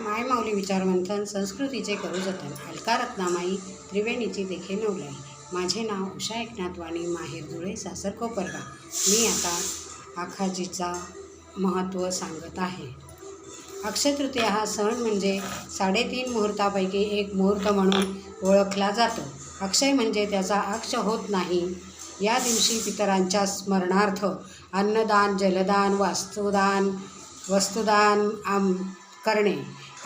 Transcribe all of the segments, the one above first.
माय माऊली विचारमंथन संस्कृतीचे करू जतन अलका रत्नामाई त्रिवेणीची देखे नवलाई. माझे नाव उषा एकनाथ वाणी, माहेर धुळे, सासर कोपरगाव. मी आता आखाजीचा महत्त्व सांगत आहे. अक्षय तृतीया हा सण म्हणजे 3.5 मुहूर्तापैकी एक मुहूर्त म्हणून ओळखला जातो. अक्षय म्हणजे त्याचा अक्ष होत नाही. या दिवशी पितरांच्या स्मरणार्थ अन्नदान, जलदान, वस्तुदान करणे.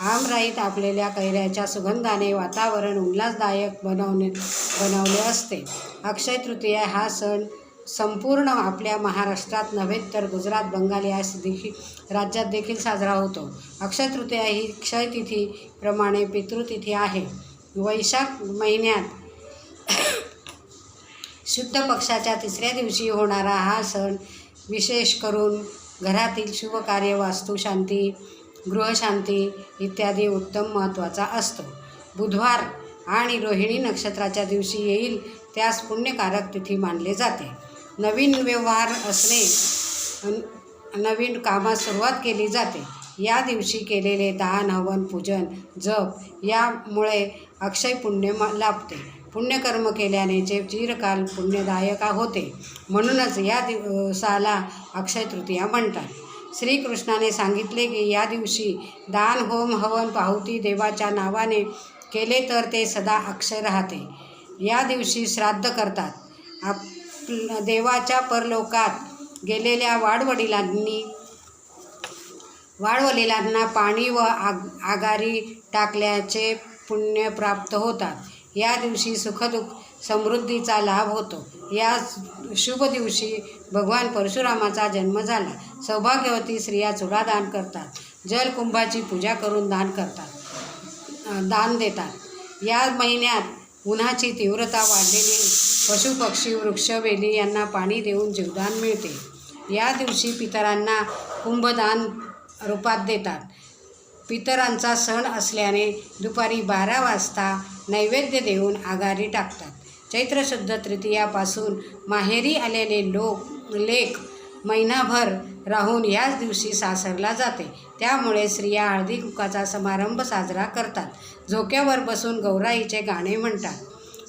आमराईत आपलेल्या कैऱ्याच्या सुगंधाने वातावरण उल्हासदायक बनवले असते. अक्षय तृतीया हा सण संपूर्ण आपल्या महाराष्ट्रात नव्हे तर गुजरात, बंगाल या राज्यात देखील साजरा होतो. अक्षय तृतीया ही क्षयतिथीप्रमाणे पितृतिथी आहे. वैशाख महिन्यात शुद्ध पक्षाच्या 3ऱ्या दिवशी होणारा हा सण विशेष करून घरातील शुभकार्य, वास्तुशांती, गृहशांती इत्यादी उत्तम महत्त्वाचा असतो. बुधवार आणि रोहिणी नक्षत्राच्या दिवशी येईल त्यास पुण्यकारक तिथी मानले जाते. नवीन व्यवहार असणे, नवीन कामास सुरुवात केली जाते. या दिवशी केलेले दान, हवन, पूजन, जप यामुळे अक्षय पुण्य लाभते. पुण्यकर्म केल्याने जे चिरकाल पुण्यदायक होते. म्हणूनच या दिवसाला अक्षय तृतीया म्हणतात. श्रीकृष्णाने सांगितले की या दिवशी दान, होम, हवन, पाहुती देवाच्या नावाने केले तर ते सदा अक्षय राहते. या दिवशी श्राद्ध करतात. देवाच्या परलोकात गेलेल्या वाडवडिलांना पाणी व आगारी टाकल्याचे पुण्य प्राप्त होतात. या दिवशी सुखदुःख समृद्धीचा लाभ होतो. या शुभ दिवशी भगवान परशुरामाचा जन्म झाला. सौभाग्यवती स्त्रिया चुडादान करतात. जलकुंभाची पूजा करून दान देतात. या महिन्यात उन्हाची तीव्रता वाढलेली पशुपक्षी, वृक्षवेली यांना पाणी देऊन जीवदान मिळते. या दिवशी पितरांना कुंभदान रूपात देतात. पितरांचा सण असल्याने दुपारी 12 वाजता नैवेद्य देऊन आगारी टाकतात. चैत्र शुद्ध तृतीयापासून माहेरी आलेले लेक महिनाभर राहून याच दिवशी सासरला जाते. त्यामुळे स्त्रिया हळदी कुंकाचा समारंभ साजरा करतात. झोक्यावर बसून गौराईचे गाणे म्हणतात.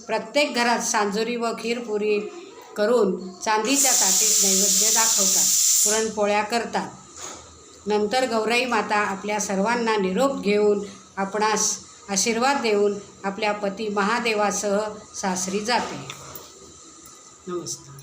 प्रत्येक घरात सांजुरी व खीरपुरी करून चांदीच्या ताटीत नैवेद्य दाखवतात. पुरणपोळ्या करतात. नंतर गौराई माता आपल्या सर्वांना निरोप घेऊन आपणास आशीर्वाद देऊन आपल्या पती महादेवासह सासरी जाते. नमस्कार.